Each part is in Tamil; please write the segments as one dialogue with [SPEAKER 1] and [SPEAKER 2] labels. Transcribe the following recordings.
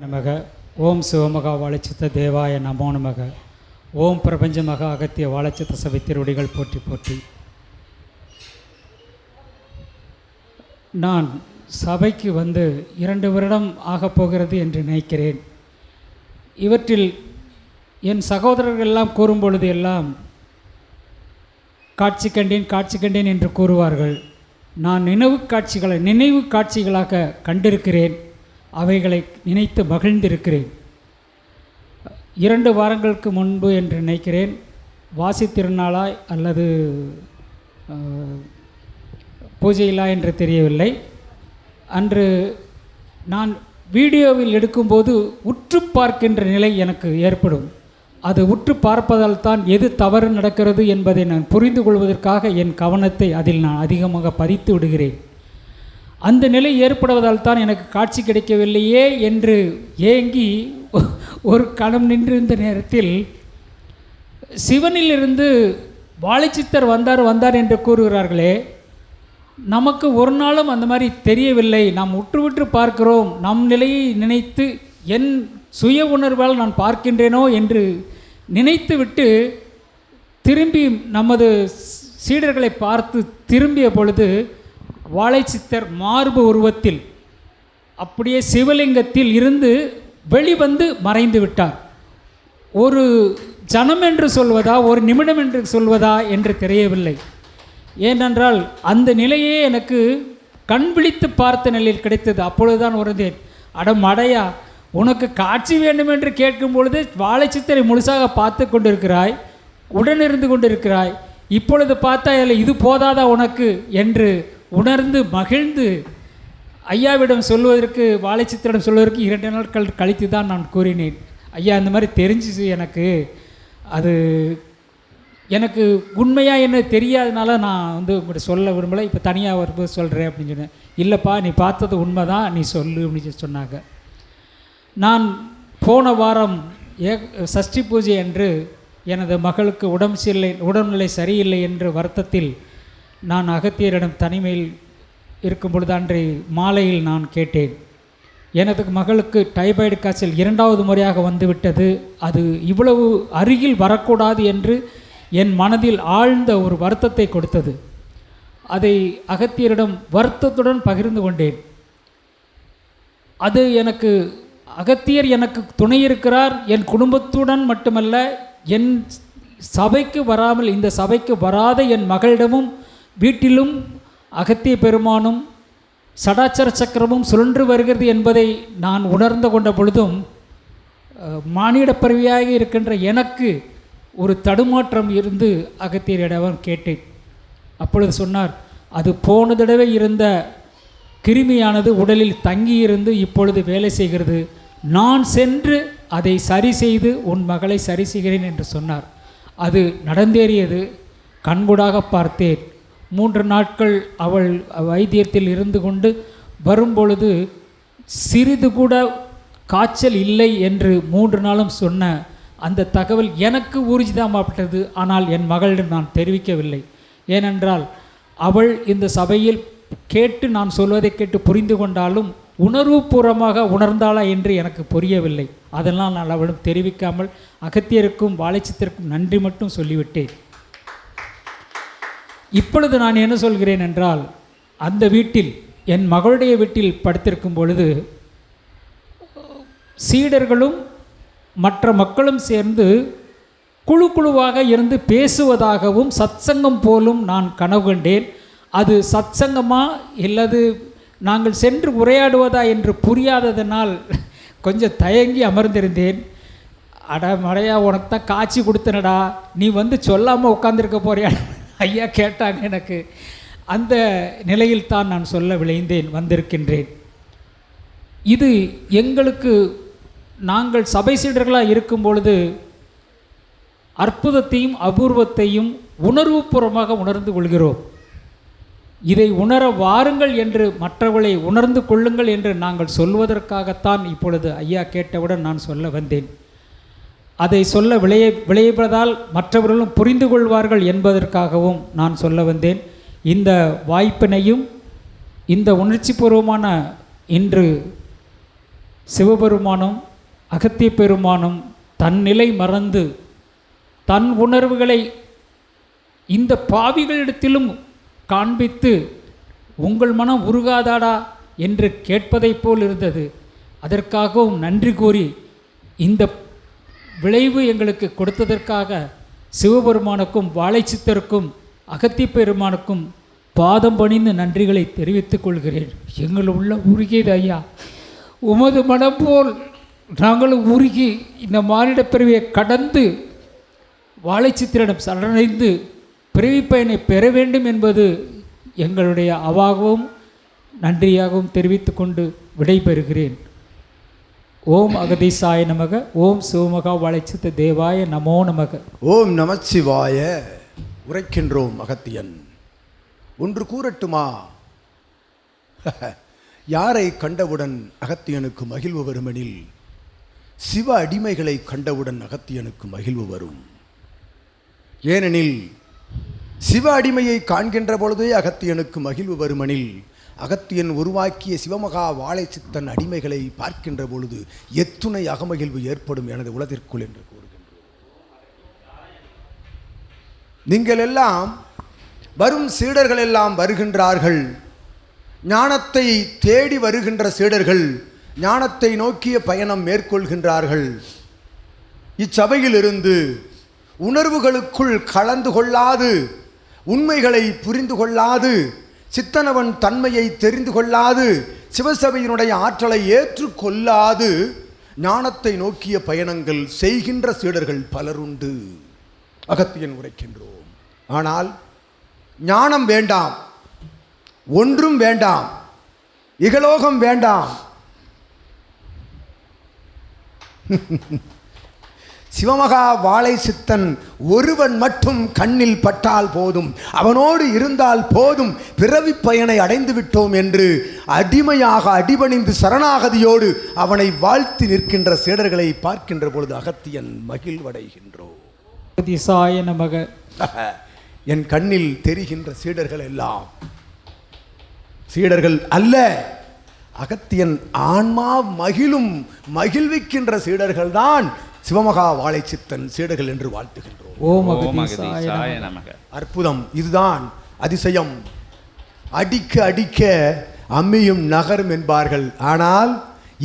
[SPEAKER 1] நமக. ஓம் சிவமகா வாழைச்சித்த தேவாய நமோ நமக. ஓம் பிரபஞ்ச மகா அகத்திய வாழைச்சித்த சபை திருவடிகள் போற்றி போற்றி. நான் சபைக்கு வந்து 2 வருடம் ஆகப் போகிறது என்று நினைக்கிறேன். இவற்றில் என் சகோதரர்கள் எல்லாம் கூறும் பொழுது எல்லாம் காட்சி கண்டேன் என்று கூறுவார்கள். நான் நினைவு காட்சிகளாக கண்டிருக்கிறேன். அவைகளை நினைத்து மகிழ்ந்திருக்கிறேன். 2 வாரங்களுக்கு முன்பு என்று நினைக்கிறேன், வாசி திருநாளாய் அல்லது பூஜையிலா என்று தெரியவில்லை. அன்று நான் வீடியோவில் எடுக்கும்போது உற்று பார்க்கின்ற நிலை எனக்கு ஏற்படும். அது உற்று பார்ப்பதால் தான் எது தவறு நடக்கிறது என்பதை நான் புரிந்து கொள்வதற்காக என் கவனத்தை அதில் நான் அதிகமாக பதித்து விடுகிறேன். அந்த நிலை ஏற்படுவதால் தான் எனக்கு காட்சி கிடைக்கவில்லையே என்று ஏங்கி ஒரு கணம் நின்றிருந்த நேரத்தில் சிவனிலிருந்து வாழைச்சித்தர் வந்தார் என்று கூறுகிறார்களே, நமக்கு ஒரு நாளும் அந்த மாதிரி தெரியவில்லை. நாம் உற்று பார்க்கிறோம். நம் நிலையை நினைத்து என் சுய உணர்வால் நான் பார்க்கின்றேனோ என்று நினைத்துவிட்டு திரும்பி நமது சீடர்களை பார்த்து திரும்பிய பொழுது வாழைச்சித்தர் மார்பு உருவத்தில் அப்படியே சிவலிங்கத்தில் இருந்து வெளிவந்து மறைந்து விட்டார். ஒரு ஜனம் என்று சொல்வதா, ஒரு நிமிடம் என்று சொல்வதா என்று தெரியவில்லை. ஏனென்றால் அந்த நிலையே எனக்கு கண் விழித்து பார்த்த நிலையில் கிடைத்தது. அப்பொழுதுதான் உணர்ந்தேன், அடமடையா, உனக்கு காட்சி வேண்டும் என்று கேட்கும் பொழுது வாழைச்சித்தரை முழுசாக பார்த்து கொண்டிருக்கிறாய், உடனிருந்து கொண்டிருக்கிறாய். இப்பொழுது பார்த்தா இல்லை, இது போதாதா உனக்கு என்று உணர்ந்து மகிழ்ந்து ஐயாவிடம் சொல்வதற்கு, வாழைச்சித்தரிடம் சொல்வதற்கு 2 நாட்கள் கழித்து தான் நான் கூறினேன். ஐயா, அந்த மாதிரி தெரிஞ்சிச்சு எனக்கு, அது எனக்கு உண்மையாக என்ன தெரியாதனால நான் வந்து உங்கள்கிட்ட சொல்ல விரும்பலை, இப்போ தனியாக வரும்போது சொல்கிறேன் அப்படின்னு சொன்னேன். இல்லைப்பா, நீ பார்த்தது உண்மை தான், நீ சொல்லு அப்படின்னு சொன்னாங்க. நான் போன வாரம் சஷ்டி பூஜை அன்று எனது மகளுக்கு உடல்நிலை சரியில்லை என்ற வருத்தத்தில் நான் அகத்தியரிடம் தனிமையில் இருக்கும் பொழுது அன்றை மாலையில் நான் கேட்டேன். எனது மகளுக்கு டைபாய்டு காய்ச்சல் 2வது முறையாக வந்துவிட்டது. அது இவ்வளவு அருகில் வரக்கூடாது என்று என் மனதில் ஆழ்ந்த ஒரு வருத்தத்தை கொடுத்தது. அதை அகத்தியரிடம் வருத்தத்துடன் பகிர்ந்து கொண்டேன். அது எனக்கு, அகத்தியர் எனக்கு துணை இருக்கிறார். என் குடும்பத்துடன் மட்டுமல்ல, என் சபைக்கு வராமல், இந்த சபைக்கு வராத என் மகளிடமும் வீட்டிலும் அகத்திய பெருமானும் சடாச்சர சக்கரமும் சுழன்று வருகிறது என்பதை நான் உணர்ந்து கொண்ட பொழுதும் மானிட பிறவியாக இருக்கின்ற எனக்கு ஒரு தடுமாற்றம் இருந்து அகத்தியரிடம் கேட்டேன். அப்பொழுது சொன்னார், அது போன தடவை இருந்த கிருமியானது உடலில் தங்கியிருந்து இப்பொழுது வேலை செய்கிறது. நான் சென்று அதை சரி செய்து உன் மகளை சரி செய்கிறேன் என்று சொன்னார். அது நடந்தேறியது. கண்கூடாக பார்த்தேன். 3 நாட்கள் அவள் வைத்தியத்தில் இருந்து கொண்டு வரும்பொழுது சிறிது கூட காய்ச்சல் இல்லை என்று 3 நாளும் சொன்ன அந்த தகவல் எனக்கு ஊர்ஜிதமாகப்பட்டது. ஆனால் என் மகளிடம் நான் தெரிவிக்கவில்லை. ஏனென்றால் அவள் இந்த சபையில் கேட்டு, நான் சொல்வதை கேட்டு புரிந்து கொண்டாலும் உணர்வுபூர்வமாக உணர்ந்தாளா என்று எனக்கு புரியவில்லை. அதெல்லாம் நான் அவளிடம் தெரிவிக்காமல் அகத்தியருக்கும் வாழைச்சித்திற்கும் நன்றி மட்டும் சொல்லிவிட்டேன். இப்பொழுது நான் என்ன சொல்கிறேன் என்றால், அந்த வீட்டில், என் மகளுடைய வீட்டில் படுத்திருக்கும் பொழுது சீடர்களும் மற்ற மக்களும் சேர்ந்து குழுவாக இருந்து பேசுவதாகவும் சத்சங்கம் போலும் நான் கனவு கண்டேன். அது சத்சங்கமா இல்லது நாங்கள் சென்று உரையாடுவதா என்று புரியாததனால் கொஞ்சம் தயங்கி அமர்ந்திருந்தேன். அடமடையா, உனக்கு தான் காட்சி கொடுத்தனடா, நீ வந்து சொல்லாமல் உட்காந்துருக்க போறியா ஐயா கேட்டாங்க எனக்கு. அந்த நிலையில் தான் நான் சொல்ல வந்திருக்கின்றேன். இது எங்களுக்கு, நாங்கள் சபை சீடர்களாக இருக்கும் பொழுது அற்புதத்தையும் அபூர்வத்தையும் உணர்வுபூர்வமாக உணர்ந்து கொள்கிறோம். இதை உணர வாருங்கள் என்று, மற்றவர்களை உணர்ந்து கொள்ளுங்கள் என்று நாங்கள் சொல்வதற்காகத்தான் இப்பொழுது ஐயா கேட்டவுடன் நான் சொல்ல வந்தேன். அதை சொல்ல விளைவதால் மற்றவர்களும் புரிந்து கொள்வார்கள் என்பதற்காகவும் நான் சொல்ல வந்தேன். இந்த வாய்ப்பினையும் இந்த உணர்ச்சிபூர்வமான இன்று சிவபெருமானும் அகத்திய பெருமானும் தன் நிலை மறந்து தன் உணர்வுகளை இந்த பாவிகளிடத்திலும் காண்பித்து உங்கள் மனம் உருகாதாடா என்று கேட்பதைப் போல் இருந்தது. அதற்காகவும் நன்றி கூறி இந்த விளைவு எங்களுக்கு கொடுத்ததற்காக சிவபெருமானுக்கும் வாழைச்சித்தருக்கும் அகத்திய பெருமானுக்கும் பாதம் பணிந்து நன்றிகளை தெரிவித்துக் கொள்கிறேன். எங்கள் உள்ள உருகியது ஐயா, உமது மனம் போல் நாங்களும் உருகி இந்த மானிட பிறவியை கடந்து வாழைச்சித்திரிடம் சரணடைந்து பிறவி பயனை பெற வேண்டும் என்பது எங்களுடைய அவாகவும் நன்றியாகவும் தெரிவித்து கொண்டு விடைபெறுகிறேன். ஓம் அகதீசாய நமக. ஓம் சிவமகா வாழைச்சித்த தேவாய நமோ நமக.
[SPEAKER 2] ஓம் நமச்சிவாய. உரைக்கின்றோம் அகத்தியன். ஒன்று கூறட்டுமா? யாரை கண்டவுடன் அகத்தியனுக்கு மகிழ்வு வருமெனில் சிவ அடிமைகளை கண்டவுடன் அகத்தியனுக்கு மகிழ்வு வரும். ஏனெனில் சிவ அடிமையை காண்கின்ற பொழுதே அகத்தியனுக்கு மகிழ்வு வருமெனில் அகத்தியன் உருவாக்கிய சிவமகா வாழைச்சித்தன் அடிமைகளை பார்க்கின்ற பொழுது எத்துணை அகமகிழ்வு ஏற்படும் எனது உலகிற்குள் என்று கூறுகின்றோம். நீங்கள் எல்லாம் வரும் சீடர்கள் எல்லாம் வருகின்றார்கள். ஞானத்தை தேடி வருகின்ற சீடர்கள் ஞானத்தை நோக்கிய பயணம் மேற்கொள்கின்றார்கள். இச்சபையிலிருந்து உணர்வுகளுக்குள் கலந்து கொள்ளாது, உண்மைகளை புரிந்து கொள்ளாது, சித்தனவன் தன்மையை தெரிந்து கொள்ளாது, சிவசபையினுடைய ஆற்றலை ஏற்றுக்கொள்ளாது ஞானத்தை நோக்கிய பயணங்கள் செய்கின்ற சீடர்கள் பலருண்டு. அகத்தியன் உரைக்கின்றோம். ஆனால் ஞானம் வேண்டாம், ஒன்றும் வேண்டாம், இகலோகம் வேண்டாம், சிவமகா வாழைச்சித்தன் ஒருவன் மட்டும் கண்ணில் பட்டால் போதும், அவனோடு இருந்தால் போதும், பிறவி பயனை அடைந்து விட்டோம் என்று அடிமையாக அடிபணிந்து சரணாகதியோடு அவனை வாழ்த்தி நிற்கின்ற சீடர்களை பார்க்கின்ற பொழுது அகத்தியன் மகிழ்வடைகின்றோம். என் கண்ணில் தெரிகின்ற சீடர்கள் எல்லாம் சீடர்கள் அல்ல, அகத்தியன் ஆன்மா மகிழும் மகிழ்விக்கின்ற சீடர்கள் தான் சிவமகா வாழைச்சித்தன் சீடர்கள் என்று வாழ்த்துகின்றோம். அற்புதம். இதுதான் அதிசயம். அடிக்க அடிக்க அம்மியும் நகரும் என்பார்கள். ஆனால்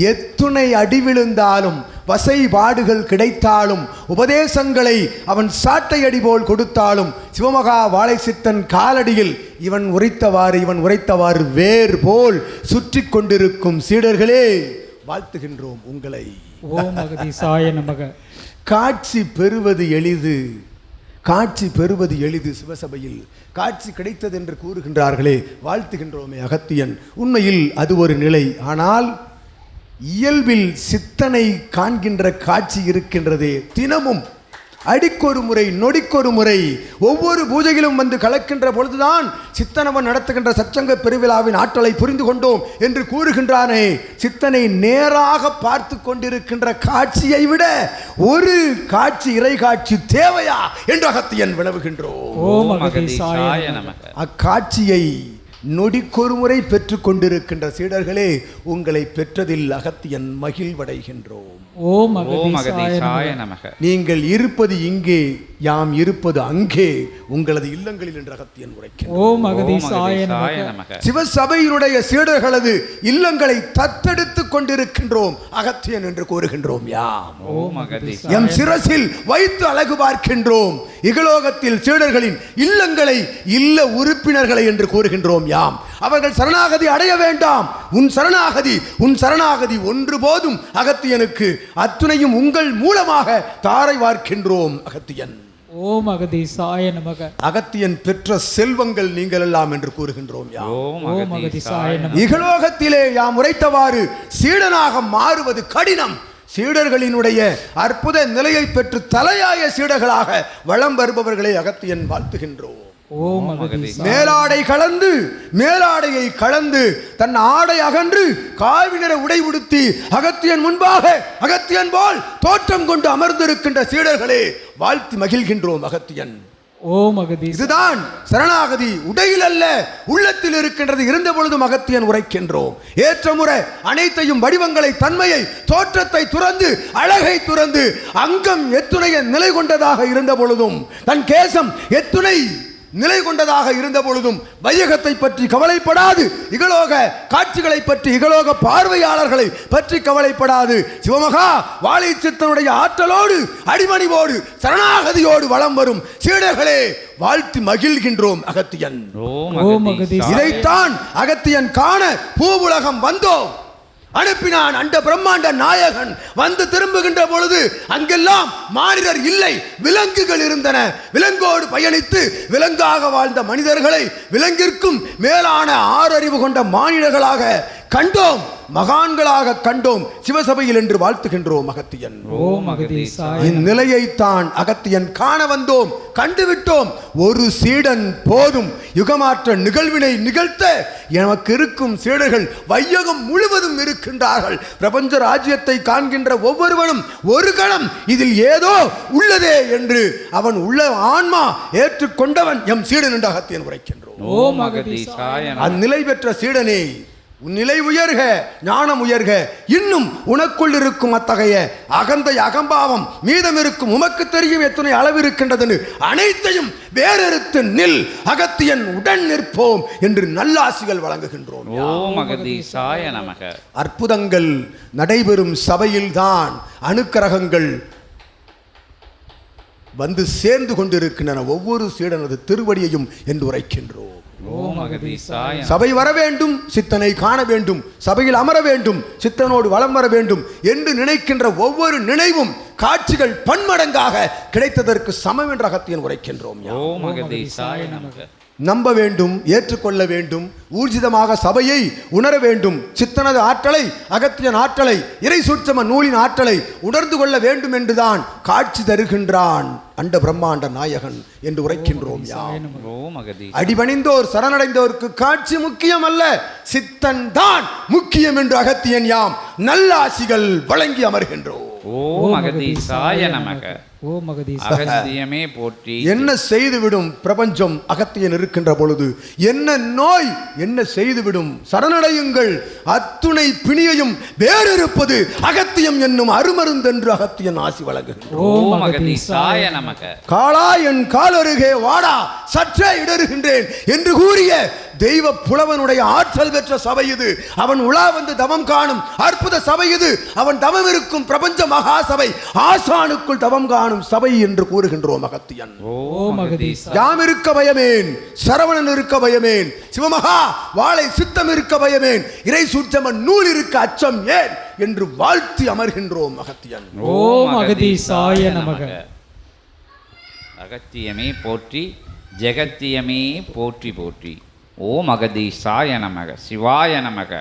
[SPEAKER 2] எத்துணை அடி விழுந்தாலும் வசைபாடுகள் கிடைத்தாலும் உபதேசங்களை அவன் சாட்டை அடி போல் கொடுத்தாலும் சிவமகா வாழைச்சித்தன் காலடியில் இவன் உரைத்தவாறு வேர் போல் சுற்றி கொண்டிருக்கும் சீடர்களே வாழ்த்துகின்றோம் உங்களை.
[SPEAKER 1] ஓம் அகதீசாய நமக.
[SPEAKER 2] காட்சி பெறுவது எளிது, காட்சி பெறுவது எளிது. சிவசபையில் காட்சி கிடைத்தது என்று கூறுகின்றார்களே, வாழ்த்துகின்றோமே அகத்தியன். உண்மையில் அது ஒரு நிலை. ஆனால் இயல்பில் சித்தனை காண்கின்ற காட்சி இருக்கின்றதே, தினமும் அடிக்கொரு முறை நொடிக்கொரு முறை ஒவ்வொரு பூஜையிலும் வந்து கலக்கின்ற பொழுதுதான் சித்தனவன் நடத்துகின்ற சச்சங்க பெருவிழாவின் ஆற்றலை புரிந்து கொண்டோம் என்று கூறுகின்றானே. சித்தனை நேராக பார்த்து கொண்டிருக்கின்ற காட்சியை விட ஒரு காட்சி, இறை காட்சி தேவையா என்று அகத்தியன் வினவுகின்றோம். அக்காட்சியை நொடிக்கொரு முறை பெற்று கொண்டிருக்கின்ற சீடர்களே, உங்களை பெற்றதில் அகத்தியன் மகிழ்வடைகின்றோம்.
[SPEAKER 1] ஓம் அகதீசாய நமக.
[SPEAKER 2] நீங்கள் இருப்பது இங்கே, யாம் இருப்பது அங்கே, உங்களது இல்லங்களில் என்று அகத்தியன் உரைக்கிறார்.
[SPEAKER 1] ஓம் அகதீசாய நமக.
[SPEAKER 2] சிவசபையினுடைய சீடர்களது இல்லங்களை தத்தெடுத்துக் கொண்டிருக்கின்றோம் அகத்தியன் என்று கூறுகின்றோம். யாம் எம் சிரசில் வைத்து அழகு பார்க்கின்றோம். இகலோகத்தில் சீடர்களின் இல்லங்களை, இல்ல உறுப்பினர்களை என்று கூறுகின்றோம். யாம் அவர்கள் சரணாகதி அடைய வேண்டாம். உன் சரணாகதி ஒன்று போதும் அகத்தியனுக்கு. அத்துணையும் உங்கள் மூலமாக தாரை வார்க்கின்றோம் அகத்தியன்.
[SPEAKER 1] ஓம் அகதீசாய நமக.
[SPEAKER 2] அகத்தியன் பெற்ற செல்வங்கள் நீங்கள் எல்லாம் என்று கூறுகின்றோம்.
[SPEAKER 1] ஓம் அகதீசாய நமக.
[SPEAKER 2] இகலோகத்திலே யாம் உரைத்தவாறு சீடனாக மாறுவது கடினம். சீடர்களினுடைய அற்புத நிலையை பெற்று தலையாய சீடர்களாக வளம் வருபவர்களை அகத்தியன் வாழ்த்துகின்றோம். மேலாடை கலந்து, மேலாடையை கலந்து, தன் ஆடை அகன்று காவிநிற உடை உடுத்தி அகத்தியன் முன்பாக அகத்தியன் போல் தோற்றம் கொண்டு அமர்ந்திருக்கின்ற சீடர்களே வாழ்த்தி மகிழ்கின்றோம் அகத்தியன்.
[SPEAKER 1] ஓம் அகதீஷ்.
[SPEAKER 2] இதுதான் சரணாகதி. உடையில் அல்ல, உள்ளத்தில் இருக்கின்றது. இருந்த பொழுதும் அகத்தியன் உரைக்கின்றோம். ஏற்ற முறை அனைத்தையும், வடிவங்களை, தன்மையை, தோற்றத்தை துறந்து, அழகை துறந்து, அங்கம் எத்துணைய நிலை கொண்டதாக இருந்த பொழுதும், தன் கேசம் எத்துணை நிலை கொண்டதாக இருந்த பொழுதும், வையகத்தை பற்றி கவலைப்படாது, இகலோக காட்சிகளை பற்றி, இகலோக பார்வையாளர்களை பற்றி கவலைப்படாது, சிவமகா வாழைச்சித்தனுடைய ஆற்றலோடு, அடிமணிவோடு, சரணாகதியோடு வலம் வரும் சீடர்களே வாழ்த்தி மகிழ்கின்றோம் அகத்தியன். இதைத்தான் அகத்தியன் காண பூவுலகம் வந்தோம். அனுப்பினான் அண்ட பிரம்மாண்ட நாயகன். வந்து திரும்புகின்ற பொழுது அங்கெல்லாம் மானிடர் இல்லை, விலங்குகள் இருந்தன. விலங்கோடு பயணித்து விலங்காக வாழ்ந்த மனிதர்களை விலங்கிற்கும் மேலான ஆறறிவு கொண்ட மானிடர்களாக கண்டோம், மகான்களாக கண்டோம் சிவசபையில் என்று வாழ்த்துகின்றோம் அகத்தியன். இந்நிலையைத்தான் அகத்தியன் காண வந்தோம், கண்டுவிட்டோம். ஒரு சீடன் போதும் யுகமாற்ற நிகழ்வினை நிகழ்த்த எனக்கு இருக்கும் சீடர்கள் வையகம் முழுவதும் இருக்கின்றார்கள். பிரபஞ்ச ராஜ்யத்தை காண்கின்ற ஒவ்வொருவனும் ஒரு கணம் இதில் ஏதோ உள்ளதே என்று அவன் உள்ள ஆன்மா ஏற்றுக்கொண்டவன் எம் சீடன் என்று அகத்தியன் உரைக்கின்றோம். அந்நிலை பெற்ற சீடனே, உன் நிலை உயர்க, ஞானம் உயர்க. இன்னும் உனக்குள் இருக்கும் அத்தகைய அகந்தை, அகம்பாவம் மீதம் இருக்கும். உமக்கு தெரியும் எத்தனை அளவு இருக்கின்றது. அனைத்தையும் வேறறுத்து நில், அகத்தியன் உடன் நிற்போம் என்று நல்லாசிகள் வழங்குகின்றோம். அற்புதங்கள் நடைபெறும் சபையில்தான் அணுக்கரகங்கள் வந்து சேர்ந்து கொண்டிருக்கின்றன. ஒவ்வொரு சீடனது திருவடியையும் என்று உரைக்கின்றோம். சபை வர வேண்டும், சித்தனை காண வேண்டும், சபையில் அமர வேண்டும், சித்தனோடு வலம் வர வேண்டும் என்று நினைக்கின்ற ஒவ்வொரு நினைவும் காட்சிகள் பன்மடங்காக கிடைத்ததற்கு சமம் என்ற அகத்தியன் உரைக்கின்றோம். நம்ப வேண்டும், ஏற்றுக்கொள்ள வேண்டும், ஊர்ஜிதமாக சபையை உணர வேண்டும். சித்தனது ஆற்றலை, அகத்தியன் ஆற்றலை, இறை சூட்சம நூலின் ஆற்றலை உணர்ந்து கொள்ள வேண்டும் என்றுதான் காட்சி தருகின்றான் அண்ட பிரம்மாண்ட நாயகன் என்று உரைக்கின்றோம். அடிபணிந்தோர் சரணடைந்தோருக்கு காட்சி முக்கியம் அல்ல, சித்தன் தான் முக்கியம் என்று அகத்தியன் யாம் நல்லாசிகள் வழங்கி அமர்கின்றோம்.
[SPEAKER 3] அகத்தியமே போற்றி.
[SPEAKER 2] என்ன செய்துவிடும் பிரபஞ்சம் அகத்தியன் இருக்கின்ற பொழுது? என்ன நோய் என்ன செய்துவிடும்? சரணடையுங்கள், அத்துணை பிணியையும் வேறிருப்பது அகத்தியம் என்னும் அருமருந்தென்று அகத்தியன் ஆசி வழங்குகின்றோம். காளா என் கால் அருகே வாடா, சற்றே இடறுகின்றேன் என்று கூறிய தெய்வ புலவனுடைய ஆற்றல் பெற்ற சபை இது. அவன் உலா வந்து தவம் காணும் அற்புத சபை இது. அவன் தவம் இருக்கும் பிரபஞ்ச மகா சபை, ஆசானுக்குள் தவம் காணும் சபை என்று கூறுகின்றோம் அகத்தியன். யாம் இருக்க பயமேன், சரவணன் இருக்க பயமேன், சிவமகா வாழை சித்தம் இருக்க பயமேன், இறை சூட்சம நூல் இருக்க அச்சம் ஏன் என்று வாழ்த்தி அமர்கின்றோம் அகத்தியன்.
[SPEAKER 1] ஓம் அகதீசாய நமக.
[SPEAKER 3] அகத்தியமே போற்றி, ஜெகத்தியமே போற்றி போற்றி. ஓம் அகதீசாய நமக, சிவாய நமக.